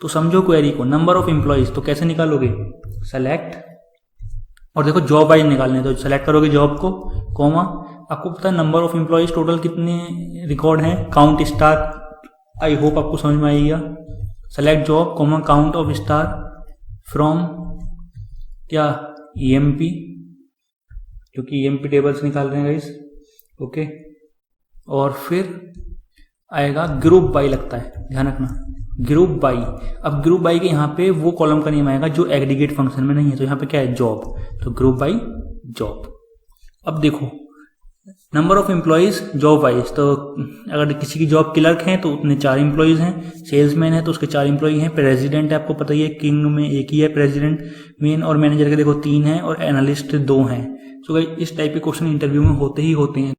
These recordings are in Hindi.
तो समझो क्वेरी को, नंबर ऑफ एम्प्लॉइज तो कैसे निकालोगे, सेलेक्ट, और देखो जॉब वाइज निकालने, तो सेलेक्ट करोगे जॉब को, कॉमा, आपको पता है नंबर ऑफ एम्प्लॉइज टोटल कितने रिकॉर्ड हैं, काउंट स्टार, आई होप आपको समझ में आएगा। Select job, comma, count of star from क्या, ईएमपी, क्योंकि ईएमपी टेबल से निकाल रहे हैं गाइस, ओके। और फिर आएगा ग्रुप बाई, लगता है, ध्यान रखना, ग्रुप बाई। अब ग्रुप बाई के यहाँ पे वो कॉलम का नेम आएगा जो एग्रीगेट फंक्शन में नहीं है, तो यहाँ पे क्या है, जॉब, तो ग्रुप बाई जॉब। अब देखो number of employees job wise, तो अगर किसी की जॉब क्लर्क है तो उतने 4 एम्प्लॉइज हैं, सेल्समैन है तो उसके 4 एम्प्लॉई हैं, प्रेसिडेंट है आपको पता ही है, किंग में एक ही है प्रेसिडेंट, मेन और मैनेजर के देखो 3 हैं, और एनालिस्ट 2 हैं। सो गाइस इस टाइप के क्वेश्चन इंटरव्यू में होते ही होते हैं।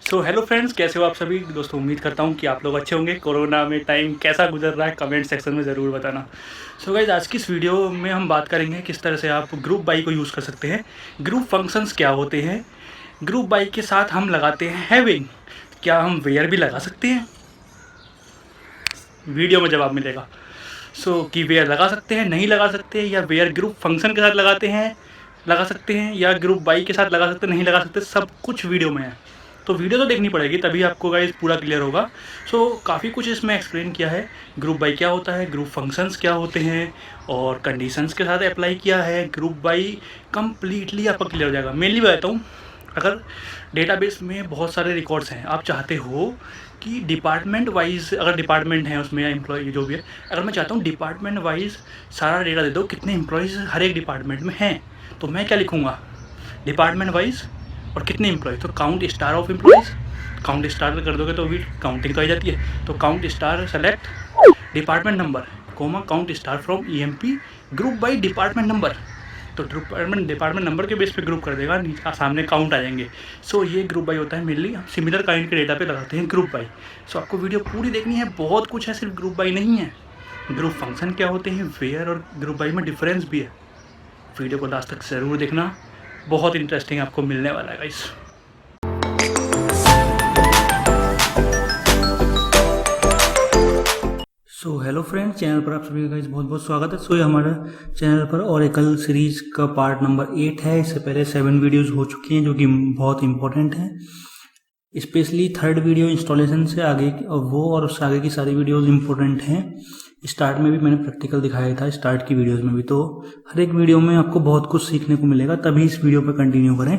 सो हेलो फ्रेंड्स, कैसे हो आप सभी दोस्तों, उम्मीद करता हूँ कि आप लोग अच्छे होंगे। कोरोना में टाइम कैसा गुजर रहा है कमेंट सेक्शन में ज़रूर बताना। सो गाइस आज की इस वीडियो में हम बात करेंगे किस तरह से आप ग्रुप बाई को यूज़ कर सकते हैं, ग्रुप फंक्शंस क्या होते हैं, ग्रुप बाई के साथ हम लगाते हैं हैविंग, क्या हम वेयर भी लगा सकते हैं, वीडियो में जवाब मिलेगा। सो कि वेयर लगा सकते हैं, नहीं लगा सकते, या वेयर ग्रुप फंक्शन के साथ लगाते हैं, लगा सकते हैं, या ग्रुप बाई के साथ लगा सकते हैं, नहीं लगा सकते, सब कुछ वीडियो में है। तो वीडियो तो देखनी पड़ेगी तभी आपको गाइस पूरा क्लियर होगा। सो काफ़ी कुछ इसमें एक्सप्लेन किया है, ग्रुप बाई क्या होता है, ग्रुप फंक्शंस क्या होते हैं, और कंडीशंस के साथ अप्लाई किया है। ग्रुप बाई कम्प्लीटली आपका क्लियर हो जाएगा। मेनली बताता हूँ, अगर डेटाबेस में बहुत सारे रिकॉर्ड्स हैं, आप चाहते हो कि डिपार्टमेंट वाइज, अगर डिपार्टमेंट है उसमें या एम्प्लॉय जो भी है, अगर मैं चाहता हूँ डिपार्टमेंट वाइज सारा डेटा दे दो कितने एम्प्लॉयज़ हर एक डिपार्टमेंट में हैं, तो मैं क्या लिखूँगा, डिपार्टमेंट वाइज और कितने एम्प्लॉयज़, तो count star of employees, count star कर दोगे तो भी काउंटिंग तो आ जाती है, तो count star select department number, comma, count star from EMP, group by department number, तो डिपार्टमेंट नंबर के बेस पे ग्रुप कर देगा, नीचे सामने काउंट आ जाएंगे। सो ये ग्रुप बाई होता है। मेनली हम सिमिलर काइंड के डेटा पे लगाते हैं ग्रुप बाई। सो आपको वीडियो पूरी देखनी है, बहुत कुछ है, सिर्फ ग्रुप बाई नहीं है, ग्रुप फंक्शन क्या होते हैं, वेयर और ग्रुप बाई में डिफरेंस भी है। वीडियो को लास्ट तक ज़रूर देखना, बहुत इंटरेस्टिंग आपको मिलने वाला है guys. So hello friends, channel पर आप सभी का गाइस बहुत बहुत स्वागत है। सो ये हमारा चैनल पर ओरेकल सीरीज का पार्ट नंबर 8 है। इससे पहले 7 वीडियोस हो चुकी हैं जो कि बहुत इंपॉर्टेंट हैं, स्पेशली 3rd वीडियो इंस्टॉलेशन से आगे वो और उससे आगे की सारी वीडियोस इंपॉर्टेंट हैं। स्टार्ट में भी मैंने प्रैक्टिकल दिखाया था, स्टार्ट की वीडियोस में भी, तो हर एक वीडियो में आपको बहुत कुछ सीखने को मिलेगा, तभी इस वीडियो पर कंटिन्यू करें,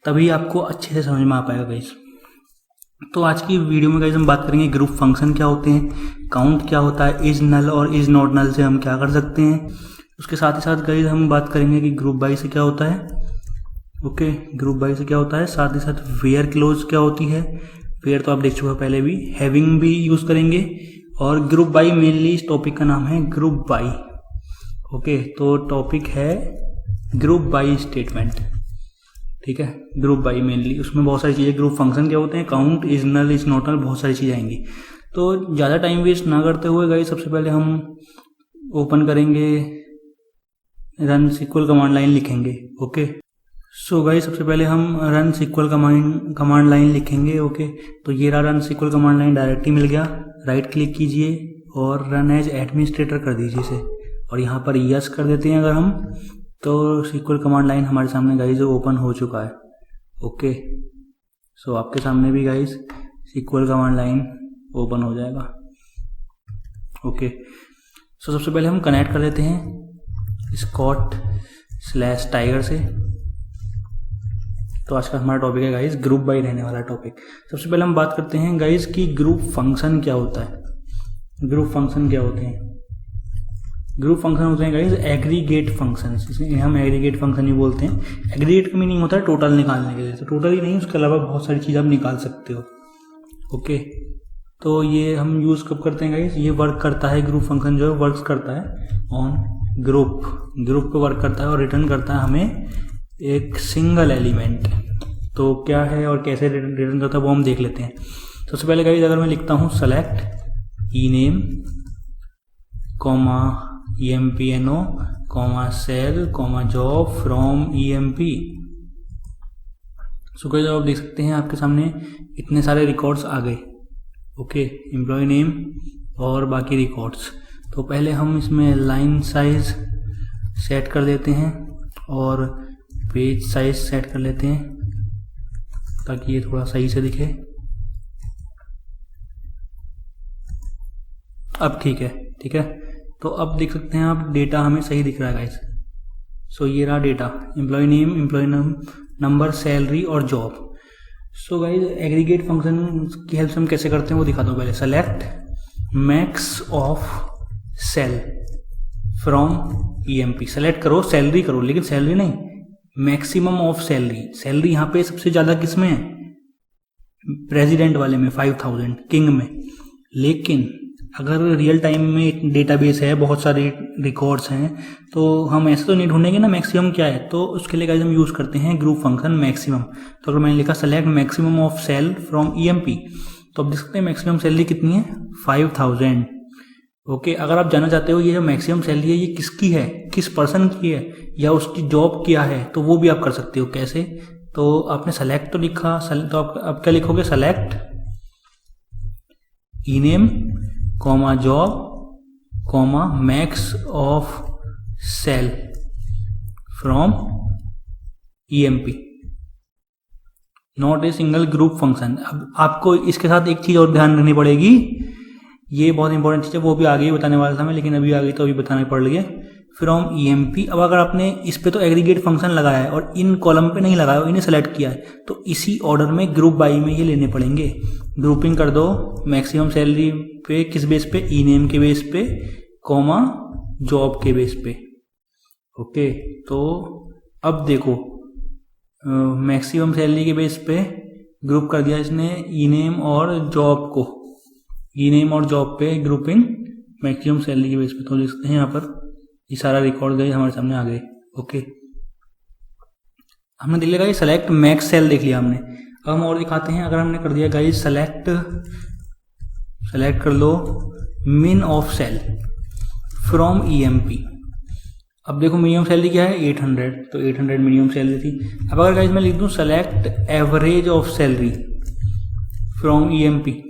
तभी आपको अच्छे से समझ में आ पाएगा गाइस। तो आज की वीडियो में गाइस हम बात करेंगे ग्रुप फंक्शन क्या होते हैं, काउंट क्या होता है, इज नल और इज नॉट नल से हम क्या कर सकते हैं, उसके साथ ही साथ गाइस हम बात करेंगे कि ग्रुप बाई से क्या होता है, ओके, ग्रुप बाई से क्या होता है, साथ ही साथ वेयर क्लोज क्या होती है, वेयर तो आप देख चुके हो पहले भी, हैविंग भी यूज करेंगे, और ग्रुप बाई मेनली इस टॉपिक का नाम है ग्रुप बाई, ओके। तो टॉपिक है ग्रुप बाई स्टेटमेंट, ठीक है, ग्रुप बाई मेनली, उसमें बहुत सारी चीज़ें, ग्रुप फंक्शन क्या होते हैं, count, is null, is not null, बहुत सारी चीज़ें आएंगी। तो ज़्यादा टाइम वेस्ट ना करते हुए गाइस सबसे पहले हम ओपन करेंगे, रन सिक्वल कमांड लाइन लिखेंगे, ओके। सो गाइस सबसे पहले हम रन सिक्वल कमांड लाइन लिखेंगे, ओके। तो ये रहा run SQL command line, direct ही मिल गया, राइट क्लिक कीजिए और रन एज एडमिनिस्ट्रेटर कर दीजिए इसे, और यहाँ पर यस कर देते हैं अगर हम, तो सिक्वल कमांड लाइन हमारे सामने गाइस ओपन हो चुका है, ओके। सो आपके सामने भी guys SQL command line open हो जाएगा, ओके। सो सबसे पहले हम कनेक्ट कर लेते हैं scott/tiger से। तो आज का हमारा टॉपिक है गाइस ग्रुप बाई रहने वाला टॉपिक। सबसे पहले हम बात करते हैं गाइस कि ग्रुप फंक्शन क्या होता है। ग्रुप फंक्शन क्या होते हैं, ग्रुप फंक्शन होते हैं गाइस एग्रीगेट फंक्शंस, इसमें हम एग्रीगेट फंक्शन ही बोलते हैं। एग्रीगेट का मीनिंग होता है टोटल निकालने के लिए, तो टोटल ही नहीं, उसके अलावा बहुत सारी चीज़ आप निकाल सकते हो, ओके। तो ये हम यूज़ कब करते हैं गाइस, ये वर्क करता है, ग्रुप फंक्शन जो है वर्क करता है ऑन ग्रुप पे वर्क करता है और रिटर्न करता है हमें एक सिंगल एलिमेंट। तो क्या है और कैसे रिटर्न करता है वो हम देख लेते हैं। सबसे पहले गाइस अगर मैं लिखता हूँ select E name comma EMPNO comma sal comma job from EMP, so guys आप देख सकते हैं आपके सामने इतने सारे रिकॉर्ड्स आ गए। ओके, एम्प्लॉय नेम और बाकी रिकॉर्ड्स। तो पहले हम इसमें लाइन साइज सेट कर देते हैं और पेज साइज सेट कर लेते हैं ताकि ये थोड़ा सही से दिखे। अब ठीक है। तो अब देख सकते हैं आप डेटा हमें सही दिख रहा है गाइस। सो ये रहा data, employee name, employee number, salary और job. So guys aggregate function की हेल्प से हम कैसे करते हैं वो दिखाता हूँ। पहले select max of sal from EMP. Select करो, सैलरी करो, लेकिन सैलरी नहीं, मैक्सिमम ऑफ सैलरी। सैलरी यहाँ पे सबसे ज्यादा किस में है? प्रेसिडेंट वाले में 5000, किंग में। लेकिन अगर रियल टाइम में डेटाबेस है, बहुत सारे रिकॉर्ड्स हैं, तो हम ऐसे तो नहीं ढूंढेंगे ना मैक्सिमम क्या है। तो उसके लिए गाइस हम यूज करते हैं ग्रुप फंक्शन मैक्सिमम। तो अगर मैंने लिखा select maximum of sal from EMP, तो आप देख सकते हैं मैक्सिमम सैलरी कितनी है? 5000। ओके, अगर आप जानना चाहते हो ये जो मैक्सिमम सैलरी है ये किसकी है, किस पर्सन की है, या उसकी जॉब क्या है, तो वो भी आप कर सकते हो। कैसे? तो आपने सेलेक्ट तो लिखा, तो आप क्या लिखोगे? Select E name comma job comma max of sal from EMP, not a single group function. अब आपको इसके साथ एक चीज और ध्यान रखनी पड़ेगी, ये बहुत इंपॉर्टेंट चीज है, वो भी आगे बताने वाला था मैं, लेकिन अभी आ गई तो अभी बताना पड़ रही है। From EMP. अब अगर आपने इस पे तो एग्रीगेट फंक्शन लगाया है और इन कॉलम पे नहीं लगाया, इन्हें सेलेक्ट किया है, तो इसी ऑर्डर में ग्रुप बाई में ये लेने पड़ेंगे। ग्रुपिंग कर दो मैक्सिमम सैलरी पे, किस बेस पे? ई नेम के बेस पे, कॉमा जॉब के बेस पे। ओके, तो अब देखो मैक्सिमम सैलरी के बेस पे ग्रुप कर दिया इसने ई नेम और जॉब को, ई नेम और जॉब पे ग्रुपिंग मैक्सिमम सैलरी के बेस पे। तो देख सकते हैं यहाँ पर ये सारा रिकॉर्ड गए हमारे सामने आ गए। ओके, हमने देख लिया गाइस सेलेक्ट मैक्स सेल, देख लिया हमने। अब हम और दिखाते हैं। अगर हमने कर दिया गाइस सेलेक्ट कर लो मिन ऑफ सेल फ्रॉम ईएमपी। अब देखो मिनिमम सैलरी क्या है? 800, तो 800 मिनिमम सैलरी थी। अब अगर गाइस मैं लिख दूं select average of salary from EMP,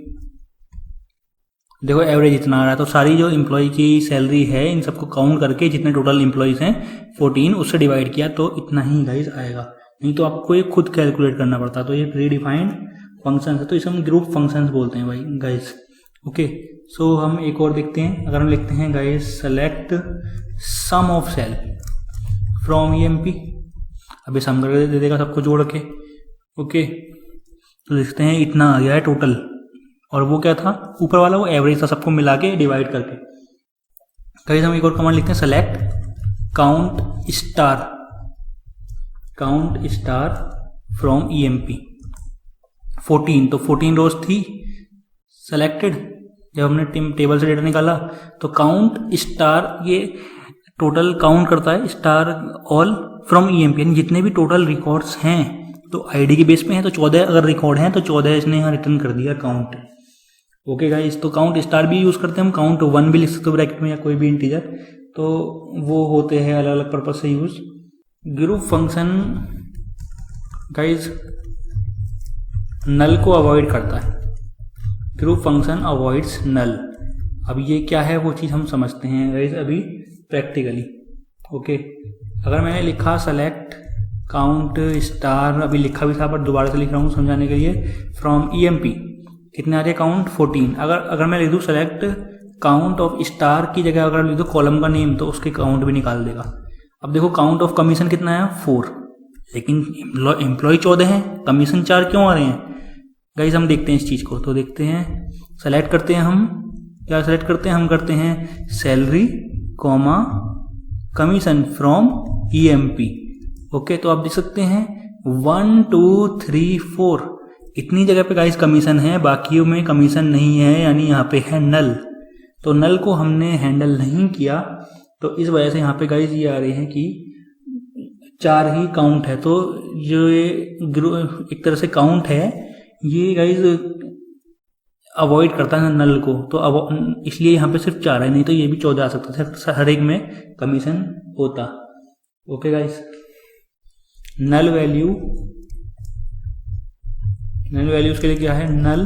देखो एवरेज इतना आ रहा है, तो सारी जो एम्प्लॉय की सैलरी है इन सबको काउंट करके जितने टोटल एम्प्लॉयज हैं 14, उससे डिवाइड किया तो इतना ही गाइस आएगा। नहीं तो आपको ये खुद कैलकुलेट करना पड़ता। तो ये प्री डिफाइंड फंक्शन है, तो इसे हम ग्रुप फंक्शंस बोलते हैं भाई गाइस। ओके, सो हम एक और देखते हैं। अगर हम लिखते हैं guys select sum of sal from EMP, अभी सम करके दे देगा सबको जोड़ के। ओके, तो देखते हैं इतना आ गया है टोटल, और वो क्या था? ऊपर वाला वो एवरेज था, सबको मिला के डिवाइड करके। गाइस हम एक और कमांड लिखते हैं select count star from EMP 14, तो 14 रोज थी सेलेक्टेड जब हमने टेबल से डेटा निकाला। तो काउंट स्टार ये टोटल काउंट करता है, स्टार ऑल फ्रॉम ईएमपी, यानी जितने भी टोटल रिकॉर्ड्स हैं तो आईडी के बेस पे हैं, तो 14 अगर रिकॉर्ड हैं तो 14 इसने यहाँ रिटर्न कर दिया काउंट। ओके गाइस, तो काउंट स्टार भी यूज करते हैं हम, काउंट 1 भी लिख सकते हो ब्रैकेट में या कोई भी इंटीजर, तो वो होते हैं अलग अलग पर्पज से यूज। ग्रुप फंक्शन गाइस नल को अवॉइड करता है, ग्रुप फंक्शन अवॉइड्स नल। अब ये क्या है वो चीज हम समझते हैं गाइस अभी प्रैक्टिकली। ओके, अगर मैंने लिखा सेलेक्ट काउंट स्टार, अभी लिखा भी था पर दोबारा से लिख रहा हूँ समझाने के लिए, फ्रॉम ईएमपी कितने आ रहे? काउंट 14। अगर मैं लिख दूँ सेलेक्ट काउंट ऑफ स्टार की जगह अगर लिख दो कॉलम का नेम, तो उसके काउंट भी निकाल देगा। अब देखो काउंट ऑफ कमीशन कितना है? 4, लेकिन एम्प्लॉय 14 है, कमीशन 4 क्यों आ रहे हैं गाइस? हम देखते हैं इस चीज को, तो देखते हैं। सेलेक्ट करते हैं हम, क्या सेलेक्ट करते हैं? हम करते हैं salary comma commission from EMP. Okay, तो आप देख सकते हैं 1 2 3 4 इतनी जगह पे गाइस कमीशन है, बाकियों में कमीशन नहीं है, यानी यहाँ पे है नल। तो नल को हमने हैंडल नहीं किया, तो इस वजह से यहाँ पे गाइस ये आ रहे हैं कि 4 ही काउंट है। तो जो ये एक तरह से काउंट है ये गाइस अवॉइड करता है नल को, तो अब इसलिए यहाँ पे सिर्फ 4 है, नहीं तो ये भी 14 आ सकता था, हर एक में कमीशन होता। Okay guys, null value null value उसके लिए क्या है, null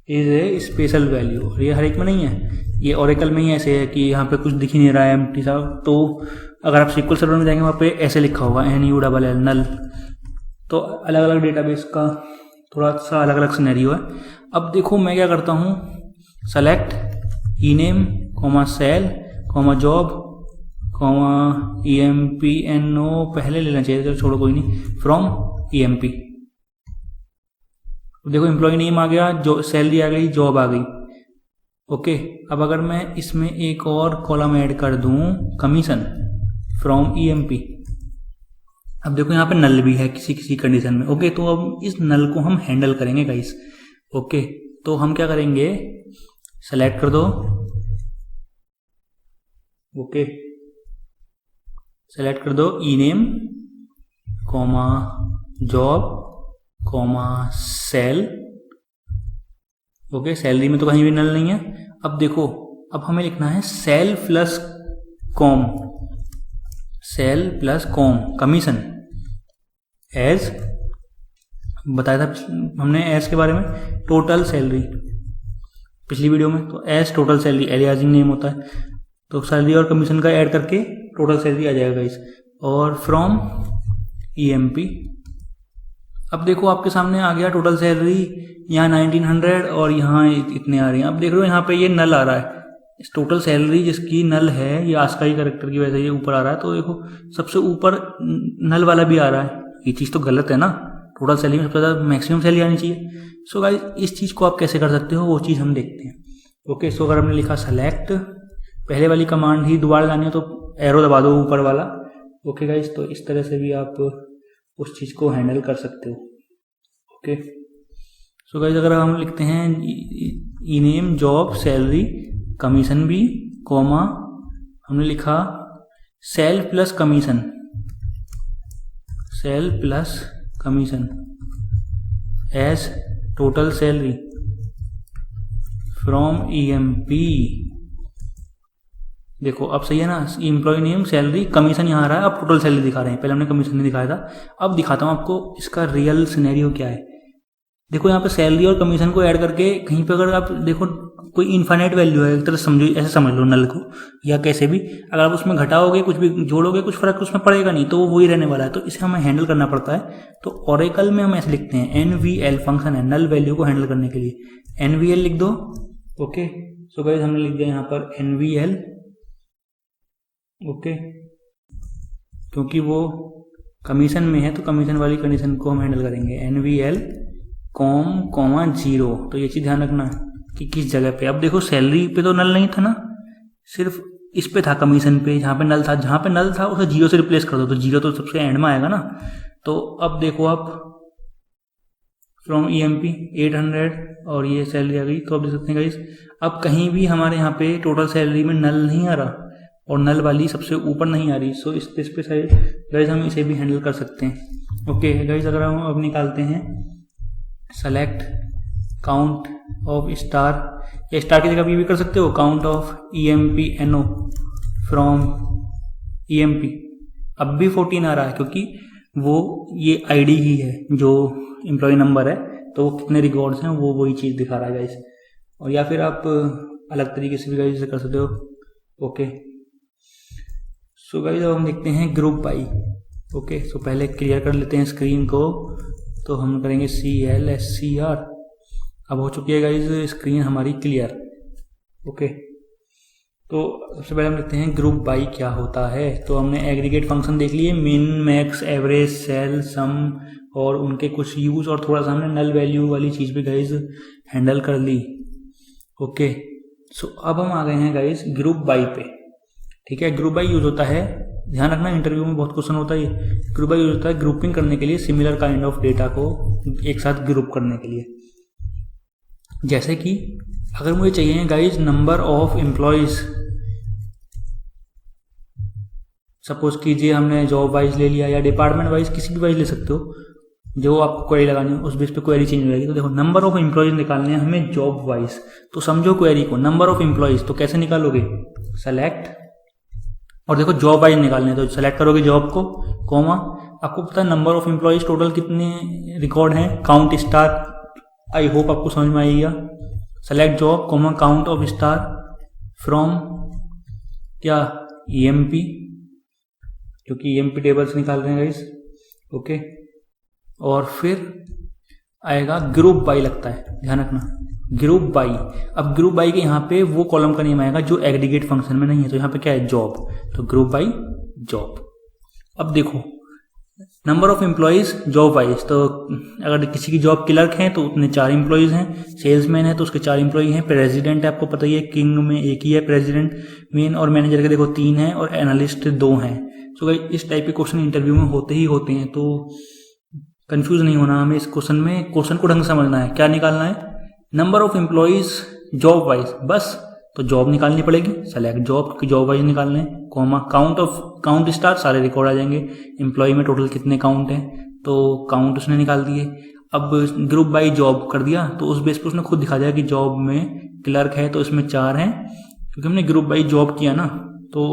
is a special value. ये हर एक में नहीं है, ये ओरेकल में ही ऐसे है कि यहाँ पे कुछ दिख ही नहीं रहा है एम्प्टी सा। तो अगर आप SQL सर्वर में जाएंगे वहाँ पे ऐसे लिखा होगा NULL नल। तो अलग अलग डेटाबेस का थोड़ा सा अलग अलग सिनेरियो है। अब देखो मैं क्या करता हूँ, select ename, sal, job, EMPNO पहले लेना चाहिए, चलो छोड़ो कोई नहीं, फ्रॉम EMP। देखो एम्प्लॉय नेम आ गया, जो सैलरी आ गई, जॉब आ गई। ओके, अब अगर मैं इसमें एक और कॉलम ऐड कर दूं, कमीशन फ्रॉम EMP। अब देखो यहाँ पे नल भी है किसी किसी कंडीशन में। ओके, तो अब इस नल को हम हैंडल करेंगे गाइस। ओके, तो हम क्या करेंगे, सेलेक्ट कर दो। ओके, सेलेक्ट कर दो ename, job, sal. Okay, salary में तो कहीं भी नल नहीं है। अब देखो, अब हमें लिखना है sal plus comm commission as, बताया था हमने एज के बारे में, टोटल सैलरी पिछली वीडियो में। तो as total salary aliasing name होता है, तो सैलरी और कमीशन का ऐड करके टोटल सैलरी आ जाएगा इस, और फ्रॉम EMP। अब देखो आपके सामने आ गया टोटल सैलरी, यहाँ 1900 और यहाँ इतने आ रही हैं। अब देख रहे हो यहाँ पे ये नल आ रहा है, इस टोटल सैलरी जिसकी नल है, ये आस्काई कैरेक्टर की वजह से ये ऊपर आ रहा है। तो देखो सबसे ऊपर नल वाला भी आ रहा है, ये चीज़ तो गलत है ना। टोटल सैलरी में सबसे ज़्यादा मैक्सिमम सैलरी आनी चाहिए। सो गाइस, इस चीज़ को आप कैसे कर सकते हो वो चीज़ हम देखते हैं। ओके, सो अगर हमने लिखा सेलेक्ट, पहले वाली कमांड ही दोबारा लानी हो तो एरो दबा दो ऊपर वाला। ओके गाइस, तो इस तरह से भी आप उस चीज़ को हैंडल कर सकते हो। ओके, सो गाइस, अगर हम लिखते हैं ename, जॉब, सैलरी, कमीशन भी, कॉमा, हमने लिखा sal plus commission as total salary from EMP। देखो अब सही है ना, एम्प्लॉय नेम, सैलरी, कमीशन यहाँ आ रहा है। अब टोटल सैलरी दिखा रहे हैं, पहले हमने कमीशन नहीं दिखाया था। अब दिखाता हूँ आपको इसका रियल सिनेरियो क्या है। देखो यहाँ पे सैलरी और कमीशन को ऐड करके कहीं पे अगर आप देखो कोई इनफाइनाइट वैल्यू है, एक तरह समझो, ऐसे समझ लो नल को, या कैसे भी अगर आप उसमें घटाओगे, कुछ भी जोड़ोगे, कुछ फर्क उसमें पड़ेगा नहीं, तो वो वही रहने वाला है। तो इसे हमें हैंडल करना पड़ता है। तो ओरेकल में हम ऐसे लिखते हैं, NVL फंक्शन है नल वैल्यू को हैंडल करने के लिए। NVL लिख दो। ओके, सो गाइस हमने लिख दिया यहाँ पर NVL। ओके, क्योंकि वो कमीशन में है तो कमीशन वाली कंडीशन को हम हैंडल करेंगे। NVL com 0। तो ये चीज ध्यान रखना कि किस जगह पे। अब देखो सैलरी पे तो नल नहीं था ना, सिर्फ इस पे था, कमीशन पे जहाँ पे नल था। जहाँ पे नल था उसे 0 से रिप्लेस कर दो, तो 0 तो सबसे एंड में आएगा ना। तो अब देखो आप फ्रॉम EMP 800 और ये सैलरी आ गई। तो आप देख सकते हैं गाइस, अब कहीं भी हमारे यहाँ पे टोटल सैलरी में नल नहीं आ रहा और नल वाली सबसे ऊपर नहीं आ रही। सो इस पे गाइस हम इसे भी हैंडल कर सकते हैं। ओके गाइस, अगर हम अब निकालते हैं सेलेक्ट काउंट ऑफ स्टार, या स्टार की जगह भी कर सकते हो, count of EMPNO from EMP। अब भी 14 आ रहा है क्योंकि वो ये ID ही है जो एम्प्लॉय नंबर है, तो वो कितने रिकॉर्ड्स हैं वो वही चीज़ दिखा रहा है गाइस। और या फिर आप अलग तरीके से भी गाइस कर सकते हो। ओके, सो गाइस अब हम देखते हैं ग्रुप बाई। ओके, सो पहले क्लियर कर लेते हैं स्क्रीन को, तो हम करेंगे CLSCR। अब हो चुकी है गाइस स्क्रीन हमारी क्लियर। ओके, तो सबसे पहले हम देखते हैं ग्रुप बाई क्या होता है। तो हमने एग्रीगेट फंक्शन देख लिए, मिन, मैक्स, एवरेज, सेल, सम और उनके कुछ यूज, और थोड़ा सा हमने नल वैल्यू वाली चीज़ भी गाइस हैंडल कर ली। ओके, सो अब हम आ गए हैं गाइस ग्रुप बाई पे। ठीक है, ग्रुप बाई यूज होता है, ध्यान रखना इंटरव्यू में बहुत क्वेश्चन होता है ये। ग्रुप बाई यूज होता है ग्रुपिंग करने के लिए, सिमिलर काइंड ऑफ डेटा को एक साथ ग्रुप करने के लिए। जैसे कि अगर मुझे चाहिए guys number of employees, suppose कीजिए हमने जॉब वाइज ले लिया या डिपार्टमेंट वाइज, किसी भी वाइज ले सकते हो, जो आपको क्वेरी लगानी हो उस बेस पे क्वेरी चेंज हो जाएगी। तो देखो नंबर ऑफ एम्प्लॉयज निकालने हैं हमें जॉब वाइज, तो समझो क्वेरी को नंबर ऑफ एम्प्लॉयज, तो कैसे निकालोगे, सेलेक्ट, और देखो जॉब वाइज निकालने हैं तो सेलेक्ट करोगे जॉब को, कॉमा, आपको पता है नंबर ऑफ एम्प्लॉयज टोटल कितने रिकॉर्ड हैं, काउंट स्टार, आई होप आपको समझ में आएगा। Select job comma count of star from क्या EMP, क्योंकि EMP टेबल से निकाल रहे हैं गाइस, ओके। और फिर आएगा ग्रुप बाई, लगता है, ध्यान रखना ग्रुप बाई। अब ग्रुप बाई के यहाँ पे वो कॉलम का नेम आएगा जो एग्रीगेट फंक्शन में नहीं है, तो यहाँ पे क्या है, जॉब, तो ग्रुप बाई जॉब। अब देखो number of employees job wise, तो अगर किसी की जॉब क्लर्क है तो उतने 4 एम्प्लॉयज हैं, सेल्समैन है तो उसके 4 एम्प्लॉय हैं, प्रेसिडेंट है आपको पता ही है, किंग में एक ही है प्रेसिडेंट, मेन और मैनेजर के देखो 3 हैं, और एनालिस्ट 2 हैं। सो गाइस इस टाइप के क्वेश्चन इंटरव्यू में होते ही होते हैं, तो कंफ्यूज नहीं होना हमें इस क्वेश्चन में। क्वेश्चन को ढंग से समझना है, क्या निकालना है, number of employees job wise, बस तो जॉब निकालनी पड़ेगी, सेलेक्ट जॉब की जॉब वाइज निकालने, कॉमा काउंट स्टार, सारे रिकॉर्ड आ जाएंगे, एम्प्लॉय में टोटल कितने काउंट हैं, तो काउंट उसने निकाल दिए। अब ग्रुप बाई जॉब कर दिया, तो उस बेस पर उसने खुद दिखा दिया कि जॉब में क्लर्क है तो इसमें 4 हैं, क्योंकि हमने ग्रुप बाई जॉब किया ना, तो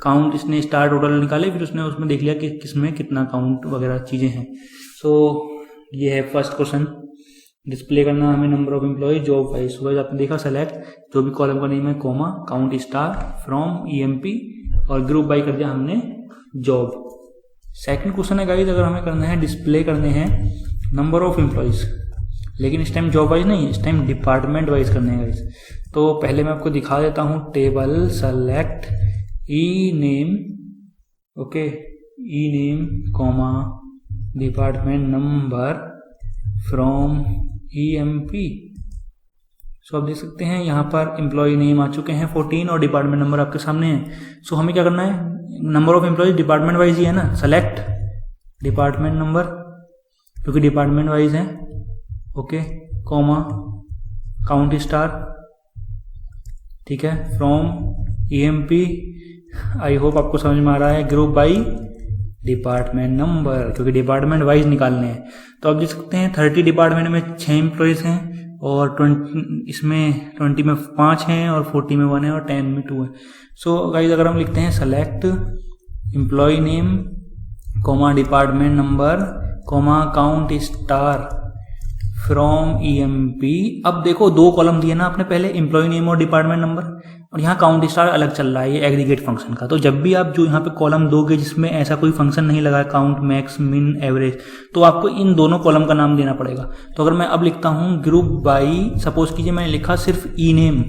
काउंट इसने स्टार टोटल निकाले, फिर उसने उसमें देख लिया कि किसमें कितना काउंट वगैरह चीज़ें हैं। सो ये है फर्स्ट क्वेश्चन, डिस्प्ले करना हमें number of employee job wise. सुबह आपने देखा सेलेक्ट जो भी कॉलम का नेम है comma count star from EMP, और ग्रुप बाई कर दिया हमने जॉब। सेकंड क्वेश्चन है गाइस, अगर हमें करना है डिस्प्ले करने हैं नंबर ऑफ एम्प्लॉयज, लेकिन इस टाइम जॉब वाइज नहीं, इस टाइम डिपार्टमेंट वाइज करने हैं गाइस। तो पहले मैं आपको दिखा देता हूँ table, select E name, okay, E name comma department number from EMP। सो आप देख सकते हैं यहाँ पर एम्प्लॉय नेम आ चुके हैं 14 और डिपार्टमेंट नंबर आपके सामने है। सो हमें क्या करना है, number of employees department wise ही है ना, सेलेक्ट डिपार्टमेंट नंबर, क्योंकि डिपार्टमेंट वाइज है, ओके, कॉमा काउंट स्टार, ठीक है, फ्रॉम EMP। आई होप आपको समझ में आ रहा है, ग्रुप बाई डिपार्टमेंट नंबर, क्योंकि डिपार्टमेंट वाइज निकालने हैं। तो आप देख सकते हैं 30 डिपार्टमेंट में 6 एम्प्लॉयज हैं, और 20 में 5 हैं, और 40 में 1 है, और 10 में 2 है। सो गाइस अगर हम लिखते हैं select employee name comma department number comma count star from EMP। अब देखो 2 कॉलम दिए ना आपने पहले, एम्प्लॉय नेम और डिपार्टमेंट नंबर, और यहाँ काउंट स्टार अलग चल रहा है, ये एग्रीगेट फंक्शन का। तो जब भी आप जो यहाँ पे कॉलम दोगे जिसमें ऐसा कोई फंक्शन नहीं लगा है, काउंट, मैक्स, मिन, एवरेज, तो आपको इन दोनों कॉलम का नाम देना पड़ेगा। तो अगर मैं अब लिखता हूँ ग्रुप बाई, सपोज कीजिए मैंने लिखा सिर्फ ई नेम,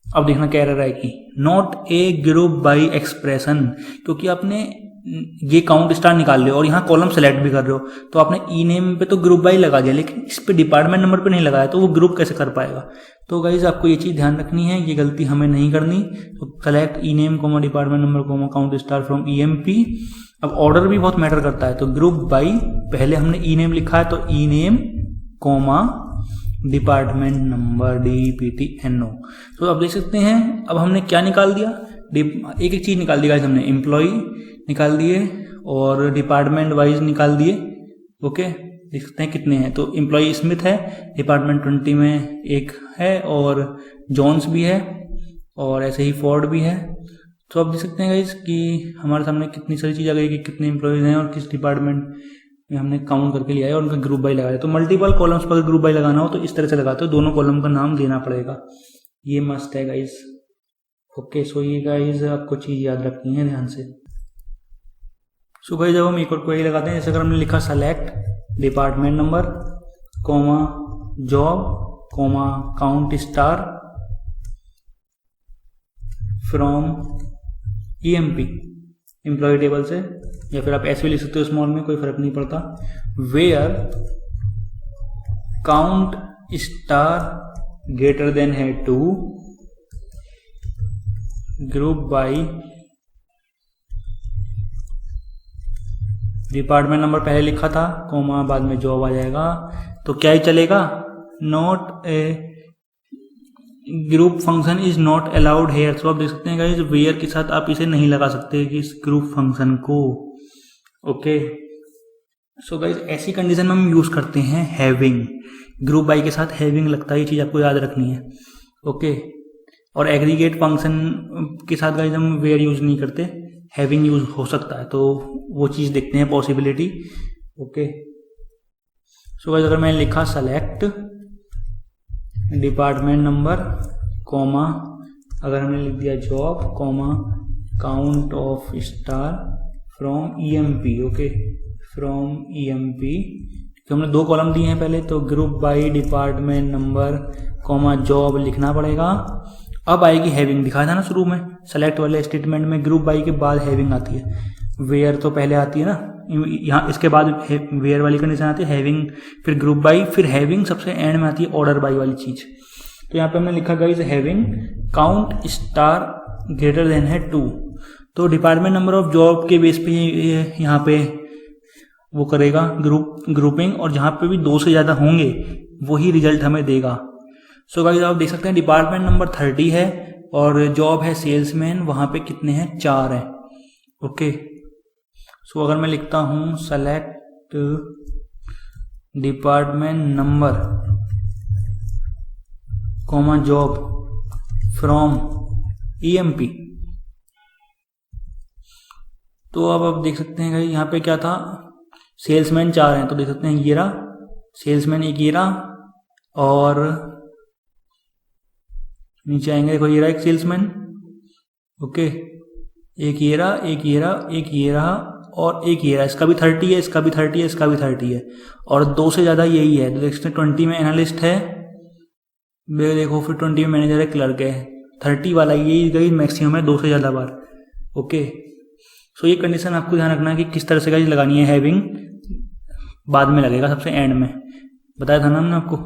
अब देखना क्या एरर आएगी, not a group by expression, क्योंकि आपने ये काउंट स्टार निकाल लिया और यहाँ कॉलम सेलेक्ट भी कर रहे हो, तो आपने ई नेम पे तो ग्रुप बाई लगा दिया, लेकिन इस पे डिपार्टमेंट नंबर पे नहीं लगाया, तो वो ग्रुप कैसे कर पाएगा। तो गाइज आपको ये चीज़ ध्यान रखनी है, ये गलती हमें नहीं करनी। तो select E name comma department number comma count star from EMP। अब ऑर्डर भी बहुत मैटर करता है, तो ग्रुप बाई पहले हमने ई नेम लिखा है, तो E name comma department number DPTNO। तो आप देख सकते हैं अब हमने क्या निकाल दिया, एक एक चीज निकाल दी गाइस, हमने एम्प्लॉय निकाल दिए और डिपार्टमेंट वाइज निकाल दिए, ओके। देख सकते हैं कितने हैं, तो एम्प्लॉय स्मिथ है, डिपार्टमेंट 20 में एक है, और जॉन्स भी है, और ऐसे ही फोर्ड भी है। तो आप देख सकते हैं गाइस कि हमारे सामने कितनी सारी चीज़ आ गई कि कितने एम्प्लॉयज हैं और किस डिपार्टमेंट में हमने काउंट करके लिया है, और उनका ग्रुप बाई लगाया। तो मल्टीपल कॉलम्स पर ग्रुप बाई लगाना हो तो इस तरह से लगाते हो, दोनों कॉलम का नाम देना पड़ेगा, ये मस्ट है गाइस, ओके। सो ये गाइस आपको चीज़ याद रखनी है ध्यान से। सो गाइस जब हम एक और क्वेरी लगाते हैं, जैसे अगर हमने लिखा select department number comma job comma count star from EMP, employee table से, या फिर आप ऐसे भी लिख सकते हो स्मॉल में, कोई फर्क नहीं पड़ता, where count star greater than है 2 ग्रुप बाई डिपार्टमेंट नंबर पहले लिखा था कॉमा बाद में जॉब आ जाएगा, तो क्या ही चलेगा, not a group function is not allowed here. तो आप देख सकते हैं गाइस वेयर के साथ आप इसे नहीं लगा सकते कि इस ग्रुप फंक्शन को, ओके। सो गाइस ऐसी कंडीशन में हम यूज करते हैं हैविंग, ग्रुप बाई के साथ हैविंग लगता है, ये चीज आपको याद रखनी है, ओके। और एग्रीगेट फंक्शन के साथ गाइस हम वेयर यूज नहीं करते, हैविंग यूज हो सकता है, तो वो चीज़ देखते हैं पॉसिबिलिटी। ओके, सो गाइस अगर मैंने लिखा सेलेक्ट डिपार्टमेंट नंबर कॉमा, अगर हमने लिख दिया job comma count of star from EMP, okay from EMP, तो हमने 2 कॉलम दिए हैं पहले, तो group by department number comma job लिखना पड़ेगा। अब आएगी हैविंग, दिखाया था ना शुरू में सेलेक्ट वाले स्टेटमेंट में ग्रुप बाय के बाद हैविंग आती है, वेयर तो पहले आती है ना, यहाँ इसके बाद वेयर वाली कंडीशन आती है, हैविंग फिर ग्रुप बाय फिर हैविंग सबसे एंड में आती है ऑर्डर बाय वाली चीज। तो यहाँ पे हमने लिखा guys having count star greater than है 2, तो डिपार्टमेंट नंबर ऑफ जॉब के बेस पे यहाँ पे वो करेगा ग्रुपिंग, और जहाँ पे भी 2 से ज़्यादा होंगे वही रिजल्ट हमें देगा। सो गाइस आप देख सकते हैं डिपार्टमेंट नंबर 30 है और जॉब है सेल्समैन, वहाँ पे कितने हैं 4 हैं। ओके, सो अगर मैं लिखता हूँ select department number comma job from EMP, तो अब आप देख सकते हैं यहाँ पे क्या था, सेल्समैन 4 हैं, तो देख सकते हैं ये रहा सेल्समैन, एक ये रहा, और नीचे आएंगे देखो ये रहा एक सेल्समैन, ओके एक ये रहा, एक ये रहा, एक ये रहा और एक ये रहा, इसका भी 30 है, इसका भी 30 है, इसका भी 30 है, और 2 से ज़्यादा यही है। तो देख सकते हैं 20 में एनालिस्ट है, देखो फिर 20 में मैनेजर है, क्लर्क है, 30 वाला यही गई मैक्सिमम है 2 से ज़्यादा बार। ओके, सो ये कंडीशन आपको ध्यान रखना है कि किस तरह से गाइस लगानी है, हैविंग बाद में लगेगा सबसे एंड में, बताया था ना हमने आपको।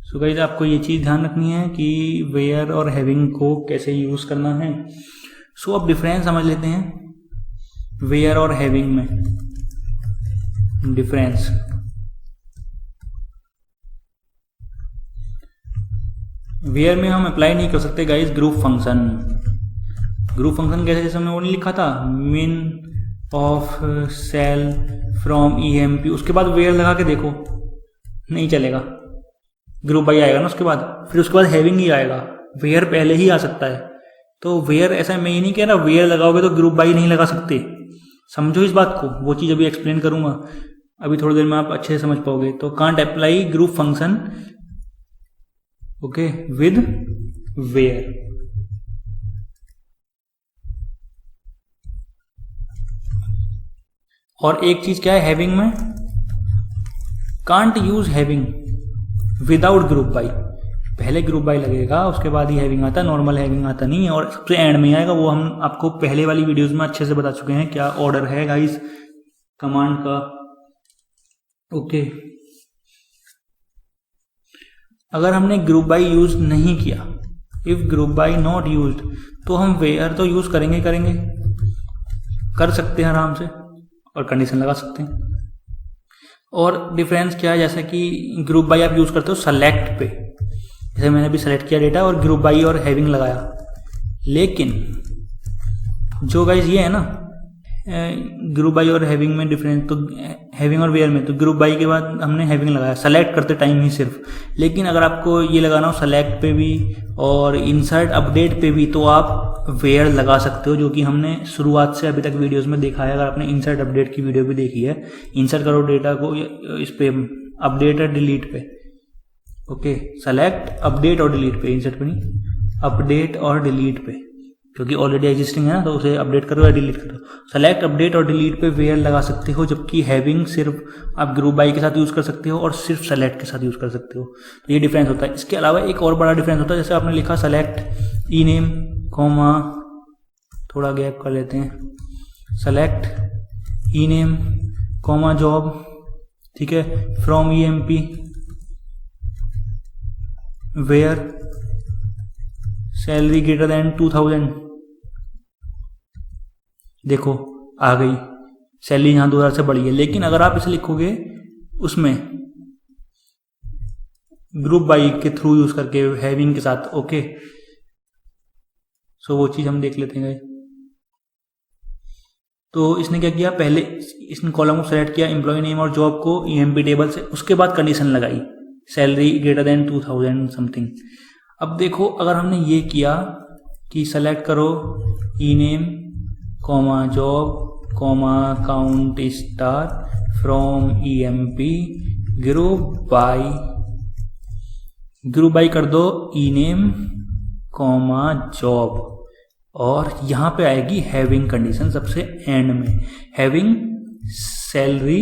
सो गाइस आपको ये चीज़ ध्यान रखनी है कि वेयर और हैविंग को कैसे यूज़ करना है। सो अब डिफरेंस समझ लेते हैं वेयर और हैविंग में। डिफरेंस, वेयर में हम अप्लाई नहीं कर सकते guys group function. Group function कैसे, जैसे हमने वो नहीं लिखा था mean of sal from EMP, उसके बाद वेयर लगा के देखो नहीं चलेगा, ग्रुप बाई आएगा ना उसके बाद, फिर उसके बाद हैविंग ही आएगा, वेयर पहले ही आ सकता है। तो वेयर, ऐसा मैं ये नहीं कह रहा वेयर लगाओगे तो ग्रुप बाई नहीं लगा सकते, समझो इस बात को, वो चीज़ अभी एक्सप्लेन करूंगा, अभी थोड़ी देर में आप अच्छे से समझ पाओगे। तो can't apply group function okay with where. और एक चीज क्या है हैविंग में, can't use having without group by, पहले ग्रुप बाई लगेगा उसके बाद ही हैविंग आता है, नॉर्मल हैविंग आता नहीं है, और सबसे एंड में आएगा, वो हम आपको पहले वाली वीडियोस में अच्छे से बता चुके हैं क्या ऑर्डर है गाइस कमांड का। ओके, अगर हमने ग्रुप बाई यूज नहीं किया, if group by not used, तो हम वेयर तो यूज करेंगे कर सकते हैं आराम से, और कंडीशन लगा सकते हैं। और डिफरेंस क्या है, जैसे कि ग्रुप बाई आप यूज करते हो सेलेक्ट पे, जैसे मैंने भी सेलेक्ट किया डेटा और ग्रुप बाई और हैविंग लगाया, लेकिन जो गाइस ये है ना ग्रुप बाई और हैविंग में डिफरेंस, तो हैविंग और वेयर में तो ग्रुप बाई के बाद हमने हैविंग लगाया सेलेक्ट करते टाइम ही सिर्फ, लेकिन अगर आपको ये लगाना हो सेलेक्ट पे भी और इंसर्ट अपडेट पे भी, तो आप वेयर लगा सकते हो, जो कि हमने शुरुआत से अभी तक वीडियोस में देखा है। अगर आपने इंसर्ट अपडेट की वीडियो भी देखी है, इंसर्ट करो डेटा को इस पे अपडेट और डिलीट पे, ओके सेलेक्ट अपडेट और डिलीट पे, इंसर्ट पे नहीं अपडेट और डिलीट पे, क्योंकि ऑलरेडी एग्जिस्टिंग है ना, तो उसे अपडेट करो या डिलीट करो। सेलेक्ट अपडेट और डिलीट पे वेयर लगा सकते हो, जबकि हैविंग सिर्फ आप ग्रुप बाई के साथ यूज कर सकते हो और सिर्फ सेलेक्ट के साथ यूज कर सकते हो। तो ये डिफरेंस होता है। इसके अलावा एक और बड़ा डिफरेंस होता है, जैसे आपने लिखा सेलेक्ट ई नेम कॉमा, थोड़ा गैप कर लेते हैं, select E name comma job, ठीक है, from EMP where salary greater than 2000, देखो आ गई सैलरी यहां 2000 से बढ़ी है, लेकिन अगर आप इसे लिखोगे उसमें ग्रुप बाई के थ्रू यूज करके हैविंग के साथ, ओके सो वो चीज हम देख लेते हैं। तो इसने क्या किया, पहले इसने कॉलम को सेलेक्ट किया, एम्प्लॉय नेम और जॉब को ईएमपी टेबल से, उसके बाद कंडीशन लगाई सैलरी ग्रेटर देन 2000 समथिंग। अब देखो अगर हमने ये किया कि सेलेक्ट करो E name comma job comma count star from EMP group by कर दो ई नेम कॉमा जॉब, और यहां पे आएगी हैविंग कंडीशन सबसे एंड में, having salary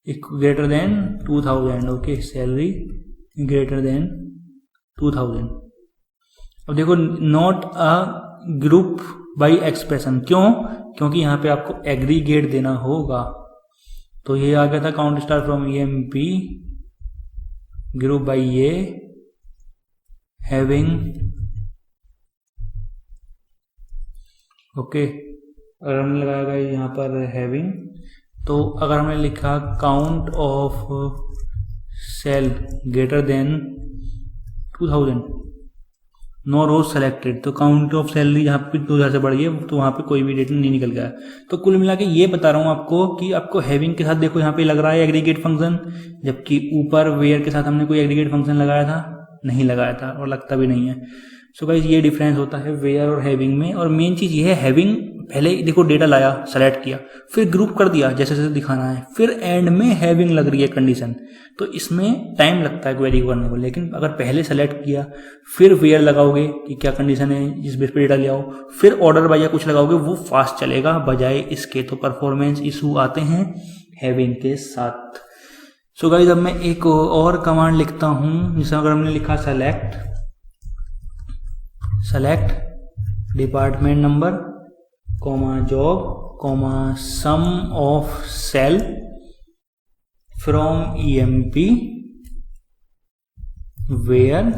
greater than 2000। Okay, salary greater than 2000। अब देखो not a group by expression, क्यों? क्योंकि यहां पे आपको एग्रीगेट देना होगा। तो ये आ गया था count star from EMP group by ये हैविंग। ओके, अगर हमने लगाया गया यहाँ पर हैविंग, तो अगर हमने लिखा count of sal greater than 2000, no rows selected, तो काउंट ऑफ सैलरी जहाँ पे 2000 से बढ़ गई तो वहाँ पे कोई भी डेटा नहीं निकल गया। तो कुल मिला के ये बता रहा हूँ आपको कि आपको हैविंग के साथ देखो यहाँ पे लग रहा है एग्रीगेट फंक्शन, जबकि ऊपर वेयर के साथ हमने कोई एग्रीगेट फंक्शन लगाया था नहीं लगाया था, और लगता भी नहीं है। सो गाइस ये डिफरेंस होता है वेयर और हैविंग में। और मेन चीज ये है, हैविंग पहले देखो डेटा लाया, सेलेक्ट किया, फिर ग्रुप कर दिया जैसे जैसे दिखाना है, फिर एंड में हैविंग लग रही है कंडीशन, तो इसमें टाइम लगता है क्वेरी करने को। लेकिन अगर पहले सेलेक्ट किया फिर वेयर लगाओगे कि क्या कंडीशन है जिस बेस पे डेटा ले आओ, फिर ऑर्डर बाय या कुछ लगाओगे, वो फास्ट चलेगा बजाय इसके। तो परफॉर्मेंस इशू आते हैं हैविंग के साथ। सो गाइस अब मैं एक और कमांड लिखता हूं, जिसमें अगर हमने लिखा select department number comma job comma sum of sal from EMP where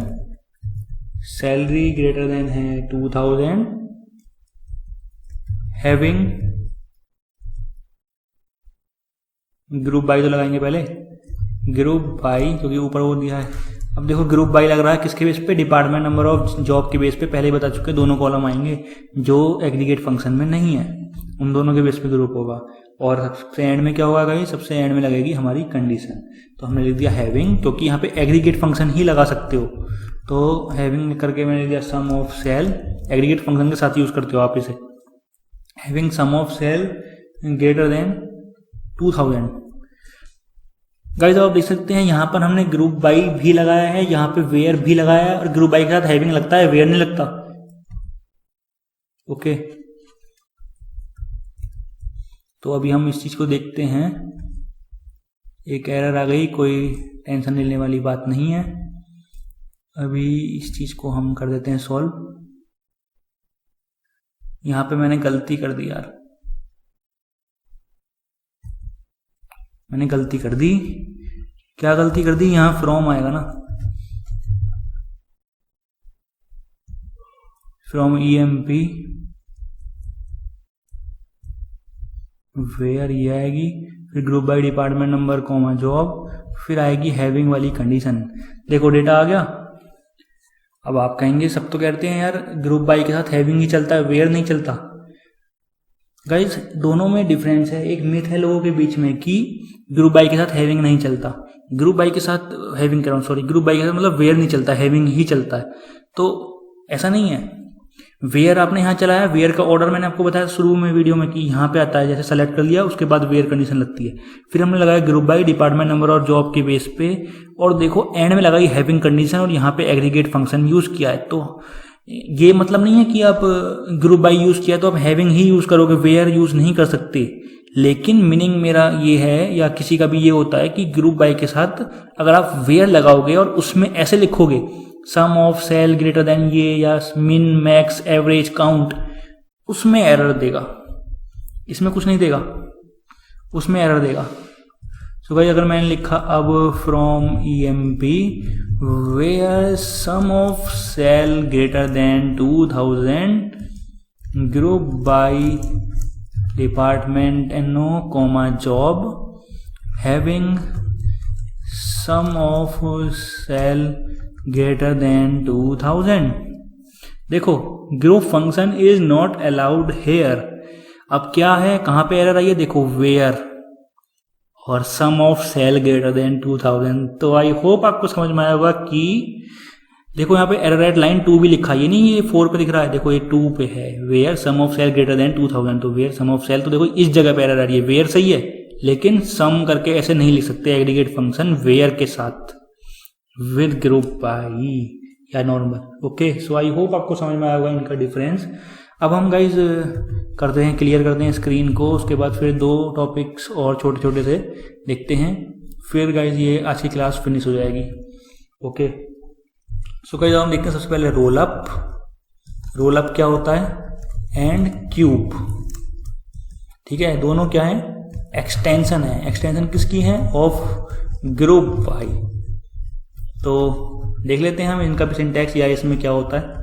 salary greater than है 2000 हैविंग ग्रुप बाई, तो लगाएंगे पहले ग्रुप बाई क्योंकि ऊपर वो दिया है। अब देखो ग्रुप बाई लग रहा है किसके बेस पे, डिपार्टमेंट नंबर ऑफ जॉब के बेस पे। पहले ही बता चुके दोनों कॉलम आएंगे जो एग्रीगेट फंक्शन में नहीं है, उन दोनों के बेस पे ग्रुप होगा। और सबसे एंड में क्या होगा गाइस, सबसे एंड में लगेगी हमारी कंडीशन। तो हमने लिख दिया हैविंग, क्योंकि यहाँ पे एग्रीगेट फंक्शन ही लगा सकते हो, तो हैविंग करके मैंने लिख दिया sum of sal, aggregate function के साथ यूज करते हो आप इसे, having sum of sal greater than 2000। Guys आप देख सकते हैं यहाँ पर हमने ग्रुप बाई भी लगाया है, यहाँ पे वेयर भी लगाया है, और ग्रुप बाई के साथ हैविंग लगता है, वेयर नहीं लगता। ओके, तो अभी हम इस चीज को देखते हैं। एक एरर आ गई, कोई टेंशन लेने वाली बात नहीं है। अभी इस चीज को हम कर देते हैं सॉल्व। यहाँ पे मैंने गलती कर दी यार, मैंने गलती कर दी। क्या गलती कर दी, यहां फ्रॉम आएगा ना, फ्रॉम EMP वेयर ये आएगी, फिर group by department number comma job, फिर आएगी हैविंग वाली कंडीशन। देखो डेटा आ गया। अब आप कहेंगे सब तो कहते हैं यार ग्रुप बाय के साथ हैविंग ही चलता है, वेयर नहीं चलता। गाइज दोनों में डिफरेंस है। एक मिथ है लोगों के बीच में कि ग्रुप बाई के साथ हैविंग नहीं चलता, ग्रुप बाई के साथ हैविंग कर रहा हूँ, सॉरी, ग्रुप बाई के साथ मतलब वेयर नहीं चलता, हैविंग ही चलता है। तो ऐसा नहीं है। वेयर आपने यहाँ चलाया, वेयर का ऑर्डर मैंने आपको बताया शुरू में वीडियो में कि यहाँ पे आता है, जैसे सेलेक्ट कर लिया उसके बाद वेयर कंडीशन लगती है। फिर हमने लगाया ग्रुप बाई डिपार्टमेंट नंबर और जॉब के बेस पे, और देखो एंड में लगाई हैविंग कंडीशन, और यहाँ पे एग्रीगेट फंक्शन यूज किया है। तो ये मतलब नहीं है कि आप ग्रुप बाई यूज किया तो आप हैविंग ही यूज करोगे, वेयर यूज नहीं कर सकते। लेकिन मीनिंग मेरा ये है, या किसी का भी ये होता है कि ग्रुप बाई के साथ अगर आप वेयर लगाओगे और उसमें ऐसे लिखोगे सम ऑफ सेल ग्रेटर देन ये, या मिन मैक्स एवरेज काउंट, उसमें एरर देगा, इसमें कुछ नहीं देगा, उसमें एरर देगा। सो भाई अगर मैंने लिखा अब from EMP where sum of sal greater than 2000 group by department NO comma job having sum of sal greater than 2000। देखो group function is not allowed here. अब क्या है, कहां पे एरर आई है, देखो वेयर और सम ऑफ सेल ग्रेटर देन 2000। तो आई होप आपको समझ में आया होगा कि देखो यहाँ पे एरर एट लाइन 2 भी लिखा है, ये नहीं ये 4 पे दिख रहा है, देखो ये 2 पे है, where sum of sal greater than 2000, तो वेयर सम ऑफ सेल, तो देखो इस जगह पे एरर आ रही है, वेयर सही है लेकिन सम करके ऐसे नहीं लिख सकते एग्रीगेट फंक्शन वेयर के साथ, विद ग्रुप बाई या normal. Okay, so I hope आपको समझ में आया होगा इनका डिफरेंस। अब हम गाइज करते हैं, क्लियर करते हैं स्क्रीन को, उसके बाद फिर 2 टॉपिक्स और छोटे छोटे से देखते हैं, फिर गाइज ये आज की क्लास फिनिश हो जाएगी। ओके, सो गाइज हम देखते हैं सबसे पहले रोल अप। रोल अप क्या होता है, एंड क्यूब, ठीक है, दोनों क्या है, एक्सटेंशन है। एक्सटेंशन किसकी है, ऑफ ग्रुप बाई। तो देख लेते हैं हम इनका भी सिंटैक्स या इसमें क्या होता है।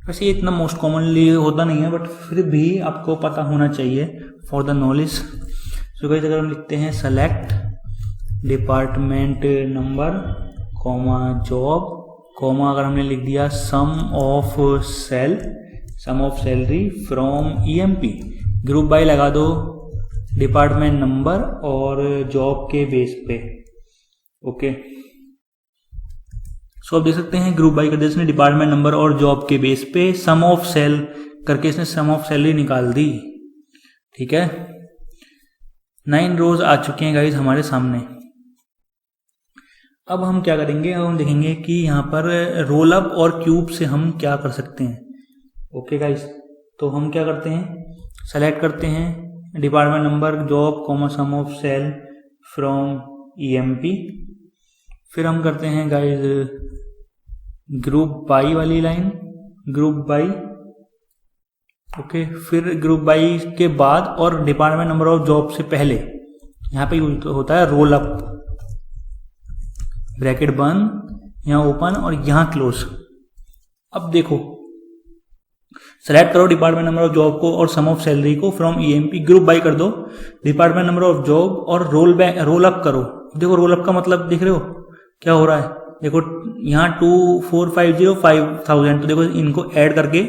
वैसे ये इतना मोस्ट कॉमनली होता नहीं है, बट फिर भी आपको पता होना चाहिए for the knowledge. So guys अगर हम लिखते हैं select department number comma job comma, अगर हमने लिख दिया sum of salary from EMP, group by लगा दो डिपार्टमेंट नंबर और जॉब के बेस पे। ओके, सो आप देख सकते हैं ग्रुप बाय कर दिया इसने डिपार्टमेंट नंबर और जॉब के बेस पे, सम ऑफ सेल करके इसने सम ऑफ सैलरी निकाल दी। ठीक है, 9 रोज आ चुके हैं गाइज हमारे सामने। अब हम क्या करेंगे, अब हम देखेंगे कि यहाँ पर रोल अप और क्यूब से हम क्या कर सकते हैं। ओके गाइज, तो हम क्या करते हैं, सेलेक्ट करते हैं department number job comma sum of sal from EMP, फिर हम करते हैं गाइज ग्रुप बाई वाली लाइन, ग्रुप बाई। ओके, फिर ग्रुप बाई के बाद और डिपार्टमेंट नंबर ऑफ जॉब से पहले यहाँ पे होता है रोल अप, ब्रैकेट बंद, यहाँ ओपन और यहाँ क्लोज। अब देखो सेलेक्ट करो डिपार्टमेंट नंबर ऑफ जॉब को और सम ऑफ सैलरी को फ्रॉम ईएमपी, ग्रुप बाई कर दो डिपार्टमेंट नंबर ऑफ जॉब और रोल अप करो। देखो रोल अप का मतलब देख रहे हो क्या हो रहा है, देखो यहाँ 2450 5000, तो देखो इनको ऐड करके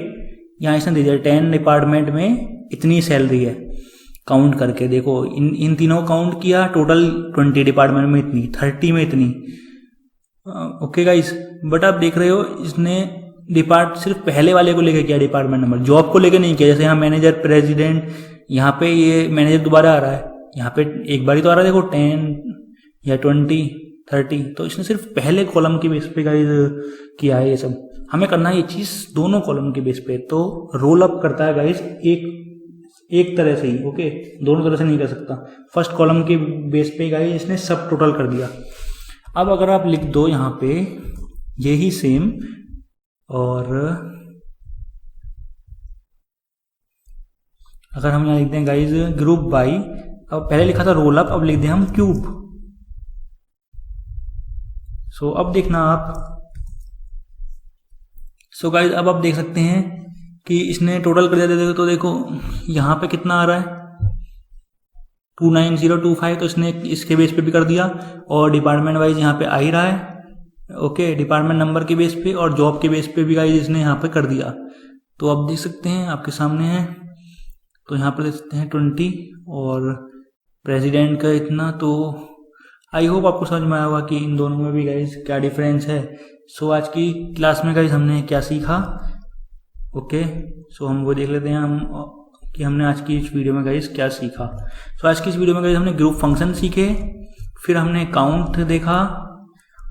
यहाँ इसने दे दिया 10 डिपार्टमेंट में इतनी सैलरी है, काउंट करके देखो इन तीनों काउंट किया, टोटल 20 डिपार्टमेंट में इतनी, 30 में इतनी। ओके गाइस, बट आप देख रहे हो इसने सिर्फ पहले वाले को लेके किया डिपार्टमेंट नंबर, जॉब को लेके नहीं किया। जैसे यहाँ मैनेजर प्रेसिडेंट, यहाँ पे ये मैनेजर दोबारा आ रहा है, यहाँ पे एक बार ही तो आ रहा है, देखो 10 या 20 30, तो इसने सिर्फ पहले कॉलम के बेस पे गाइस किया है। ये सब हमें करना है ये चीज दोनों कॉलम के बेस पे, तो रोल अप करता है गाइस एक तरह से ही। ओके, दोनों तरह से नहीं कर सकता, फर्स्ट कॉलम के बेस पे गाइस इसने सब टोटल कर दिया। अब अगर आप लिख दो यहाँ पे यही सेम, और अगर हम यहाँ लिखते हैं गाइस ग्रुप बाई, अब पहले लिखा था रोल अप, अब लिख दें हम क्यूब। सो अब देखना आप, सो गाइस अब आप देख सकते हैं कि इसने टोटल कर दिया, तो देखो यहाँ पे कितना आ रहा है 29025, तो इसने इसके बेस पे भी कर दिया और डिपार्टमेंट वाइज यहाँ पे आ ही रहा है। ओके, डिपार्टमेंट नंबर के बेस पे और जॉब के बेस पे भी गाइस इसने यहाँ पे कर दिया। तो आप देख सकते हैं आपके सामने है, तो यहाँ पर देख सकते हैं 20 और प्रेसिडेंट का इतना। तो आई होप आपको समझ में आया होगा कि इन दोनों में भी गाइस क्या डिफरेंस है। सो आज की क्लास में गाइस हमने क्या सीखा। ओके, सो हम वो देख लेते हैं हम कि हमने आज की इस वीडियो में गाइस क्या सीखा। सो आज की इस वीडियो में गाइस हमने ग्रुप फंक्शन सीखे, फिर हमने काउंट देखा।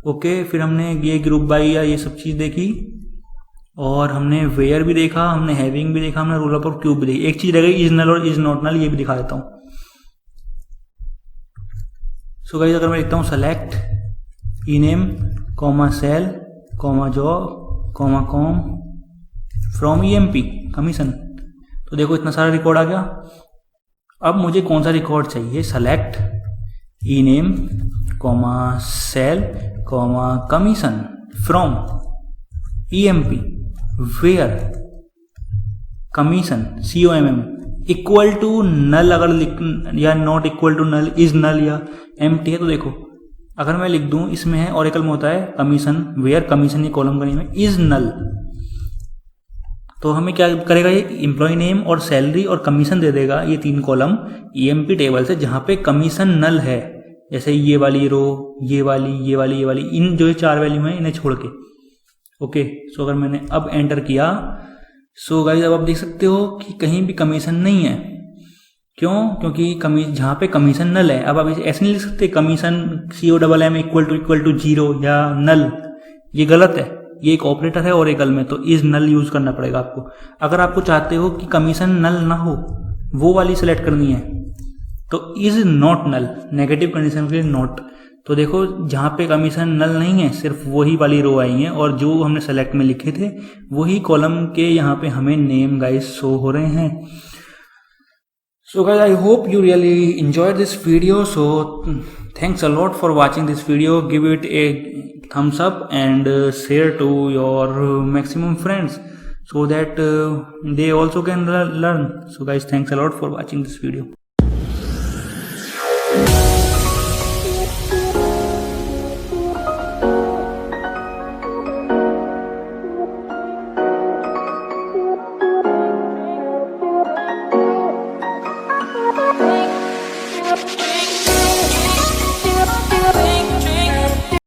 ओके, फिर हमने ये ग्रुप बाई या ये सब चीज़ देखी, और हमने वेयर भी देखा, हमने हैविंग भी देखा, हमने रोल अप और क्यूब भी देखी। एक चीज़ रह गई इज नल और इज नॉट नल, ये भी दिखा देता हूँ। सो गाइस अगर मैं लिखता हूँ select E name comma sal comma job comma comm from EMP commission, तो देखो इतना सारा रिकॉर्ड आ गया। अब मुझे कौन सा रिकॉर्ड चाहिए, select E name comma sal comma commission from EMP where commission COMM equal to null, अगर या not equal to null, is null या एम्प्टी है। तो देखो अगर मैं लिख दूं, इसमें है ओरेकल में होता है कमीशन, वेयर कमीशन ये कॉलम का नेम है, इज नल, तो हमें क्या करेगा, ये एम्प्लॉय नेम और सैलरी और कमीशन दे देगा, ये 3 कॉलम EMP टेबल से जहां पे कमीशन नल है। जैसे ये वाली रो, ये वाली, इन जो 4 वैल्यू है इन्हें छोड़ के। ओके, सो अगर मैंने अब एंटर किया, सो गाइज अब आप देख सकते हो कि कहीं भी कमीशन नहीं है। क्यों? क्योंकि जहाँ पे कमीशन नल है, अब आप ऐसे नहीं लिख सकते कमीशन COMM इक्वल टू 0 या नल, ये गलत है। ये एक ऑपरेटर है ओरेकल में, तो इज नल यूज करना पड़ेगा आपको। अगर आपको चाहते हो कि कमीशन नल ना हो, वो वाली सेलेक्ट करनी है, तो is not null, negative condition के लिए नॉट। तो देखो जहाँ पे कमीशन नल नहीं है, सिर्फ वही वाली रो आई है, और जो हमने सेलेक्ट में लिखे थे वही कॉलम के यहाँ पे हमें नेम गाइस शो हो रहे हैं। So guys, I hope you really enjoyed this video. So thanks a lot for watching this video. Give it a thumbs up and share to your maximum friends so that they also can learn. So guys, thanks a lot for watching this video.